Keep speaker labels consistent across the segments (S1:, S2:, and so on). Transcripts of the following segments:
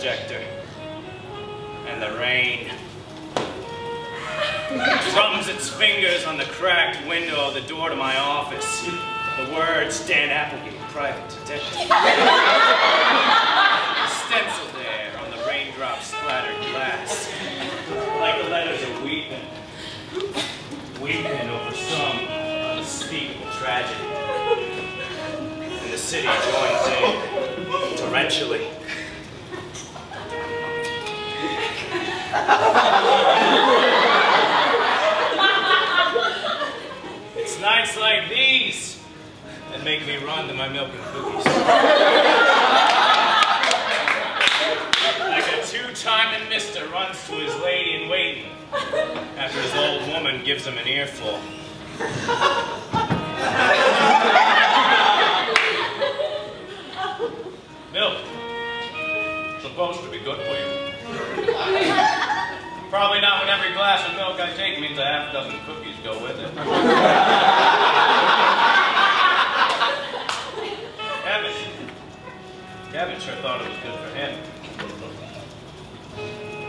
S1: projector. And the rain drums its fingers on the cracked window of the door to my office. The words, Dan Applegate, private detective. Stenciled there on the raindrop-splattered glass. Like the letters of weeping. Weeping over some unspeakable tragedy. And the city joins in, torrentially. It's nights like these that make me run to my milk and cookies. Like a two-timing mister runs to his lady-in-waiting after his old woman gives him an earful. Milk. Supposed to be good for you. Probably not when every glass of milk I take means a half dozen cookies go with it. Kevin sure thought it was good for him.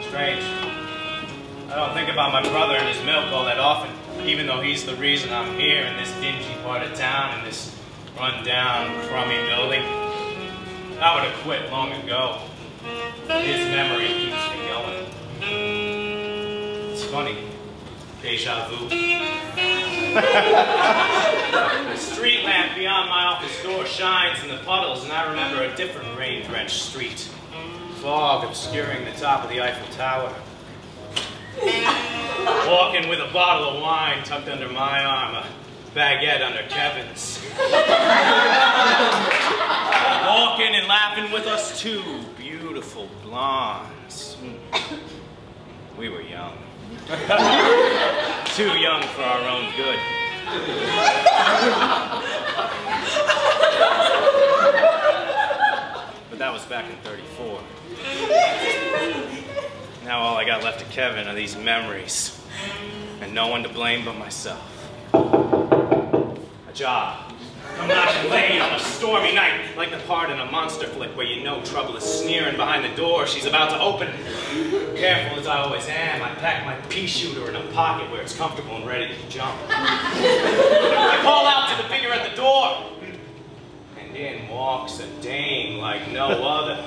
S1: Strange. I don't think about my brother and his milk all that often, even though he's the reason I'm here in this dingy part of town, in this run-down, crummy building. I would have quit long ago. His memory keeps me going. It's funny. Deja vu. The street lamp beyond my office door shines in the puddles, and I remember a different rain-drenched street. Fog obscuring the top of the Eiffel Tower. Walking with a bottle of wine tucked under my arm, a baguette under Kevin's. Walking and laughing with us two beautiful blondes. We were young. Too young for our own good. But that was back in '34. Now all I got left of Kevin are these memories, and no one to blame but myself. A job. I'm knocking late on a stormy night, like the part in a monster flick where you know trouble is sneering behind the door she's about to open. Careful as I always am, I pack my pea shooter in a pocket where it's comfortable and ready to jump. I call out to the figure at the door, and in walks a dame like no other.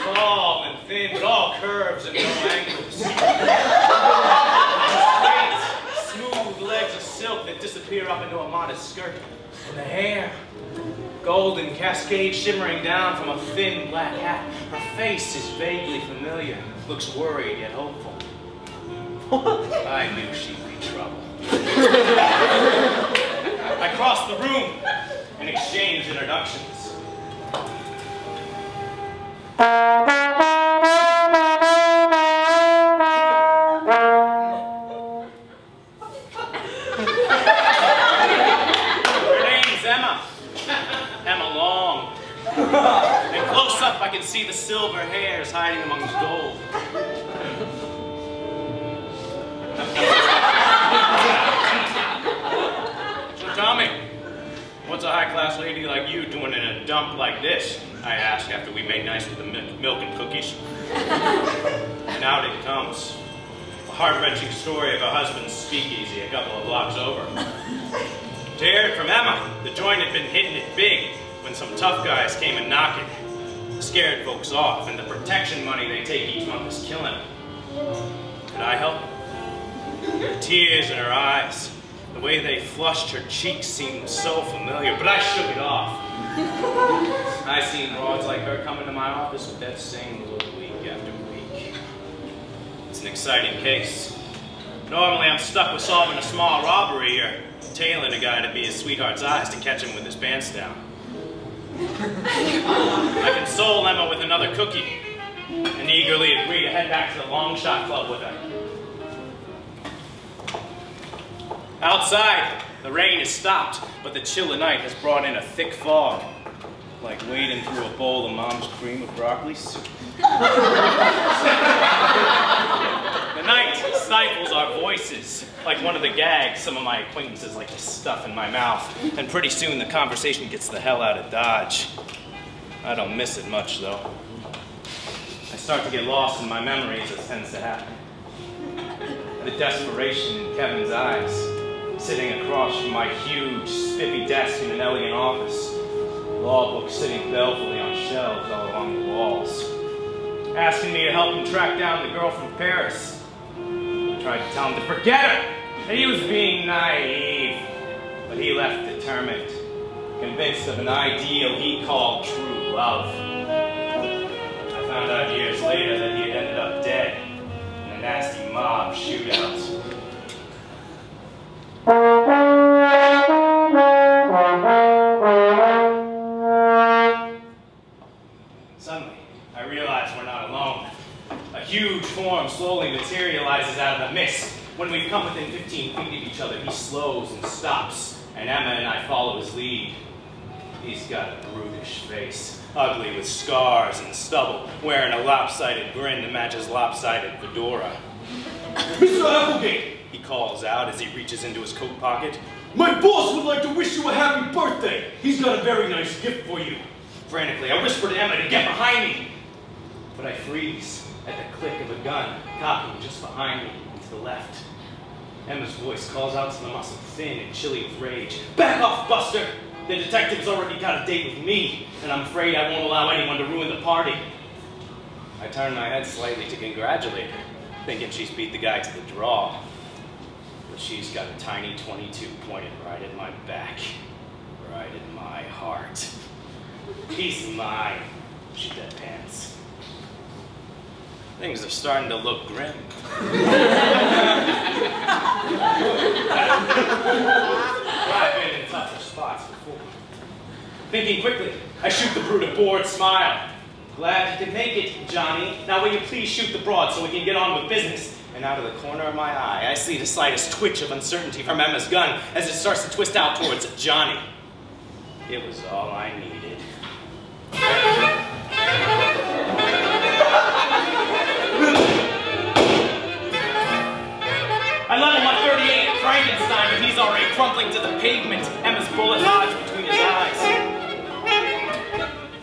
S1: Tall and thin, with all curves and no angles. Straight, smooth legs of silk that disappear up into a modest skirt. And the hair, golden cascade shimmering down from a thin black hat. Her face is vaguely familiar, looks worried yet hopeful. I knew she'd be trouble. I crossed the room and exchanged introductions. And close up, I can see the silver hairs hiding amongst gold. So tell me, what's a high-class lady like you doing in a dump like this? I asked after we made nice with the milk and cookies. And out it comes. A heart-wrenching story of a husband's speakeasy a couple of blocks over. To hear it from Emma, the joint had been hitting it big when some tough guys came and knocking, scared folks off, and the protection money they take each month is killing them. Could I help? The tears in her eyes, the way they flushed her cheeks seemed so familiar, but I shook it off. I've seen broads like her come into my office with that same look week after week. It's an exciting case. Normally I'm stuck with solving a small robbery or tailing a guy to be his sweetheart's eyes to catch him with his pants down. I console Emma with another cookie and eagerly agree to head back to the long shot club with her. Outside, the rain has stopped, but the chill of night has brought in a thick fog, like wading through a bowl of Mom's cream of broccoli soup. The night stifles our voices, like one of the gags some of my acquaintances like to stuff in my mouth, and pretty soon the conversation gets the hell out of Dodge. I don't miss it much, though. I start to get lost in my memories, as tends to happen. The desperation in Kevin's eyes, sitting across from my huge, spiffy desk in an elegant office, law books sitting balefully on shelves all along the walls, asking me to help him track down the girl from Paris. I tried to tell him to forget her, that he was being naive, but he left determined, convinced of an ideal he called true love. I found out years later that he had ended up dead in a nasty mob shootout. Suddenly, I realize we're not alone. A huge form slowly materializes out of the mist. When we've come within 15 feet of each other, he slows and stops, and Emma and I follow his lead. He's got a brutish face, ugly with scars and stubble, wearing a lopsided grin that matches lopsided fedora.
S2: Mr. Applegate,
S1: He calls out as he reaches into his coat pocket.
S2: my boss would like to wish you a happy birthday. He's got a very nice gift for you.
S1: Frantically, I whisper to Emma to get behind me, but I freeze at the click of a gun cocking just behind me and to the left. Emma's voice calls out to the muscle, thin and chilly with rage. Back off, Buster! The detective's already got a date with me, and I'm afraid I won't allow anyone to ruin the party. I turn my head slightly to congratulate her, thinking she's beat the guy to the draw. But she's got a tiny .22 pointed right at my back, right in my heart. He's mine, she deadpans. Things are starting to look grim. I've been in tougher spots before. Thinking quickly, I shoot the brute a bored smile. Glad you could make it, Johnny. Now will you please shoot the broad so we can get on with business? And out of the corner of my eye, I see the slightest twitch of uncertainty from Emma's gun as it starts to twist out towards Johnny. It was all I needed. I level my .38 at Frankenstein, but he's already crumpling to the pavement. Emma's bullet lodged between his eyes.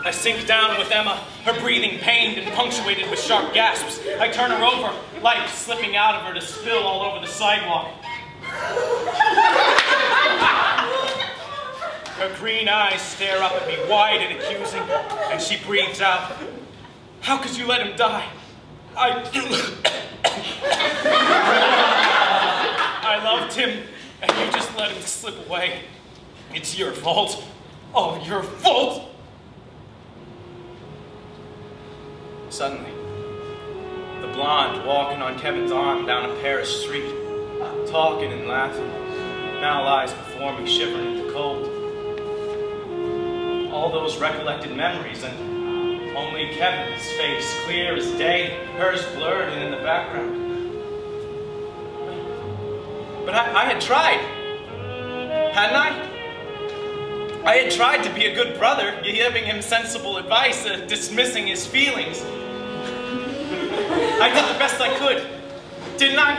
S1: I sink down with Emma, her breathing pained and punctuated with sharp gasps. I turn her over, life slipping out of her to spill all over the sidewalk. Her green eyes stare up at me wide and accusing, and she breathes out, "How could you let him die? I loved him, and you just let him slip away. It's your fault. Oh, your fault!" Suddenly, the blonde walking on Kevin's arm down a Paris street, talking and laughing, now lies before me shivering in the cold. All those recollected memories, and only Kevin's face clear as day, hers blurred and in the background. But I had tried, hadn't I? I had tried to be a good brother, giving him sensible advice, dismissing his feelings. I did the best I could, didn't I?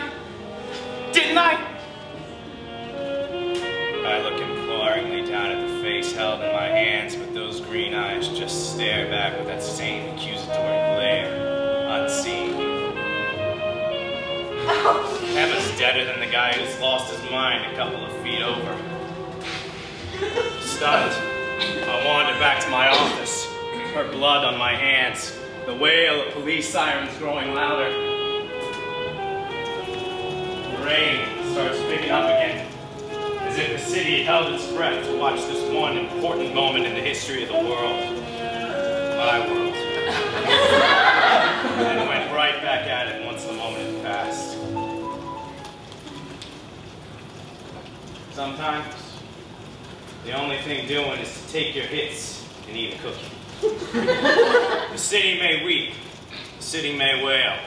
S1: Didn't I? I look imploringly down at the face held in my hands, but those green eyes just stare back with that same accusatory glare, unseen. Emma's deader than the guy who's lost his mind a couple of feet over. Stunned, I wander back to my office, her blood on my hands, the wail of police sirens growing louder. The rain starts picking up again, as if the city held its breath to watch this one important moment in the history of the world. My world. And went right back at it once the moment had passed. Sometimes, the only thing doing is to take your hits and eat a cookie. The city may weep, the city may wail,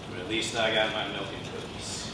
S1: but at least I got my milk and cookies.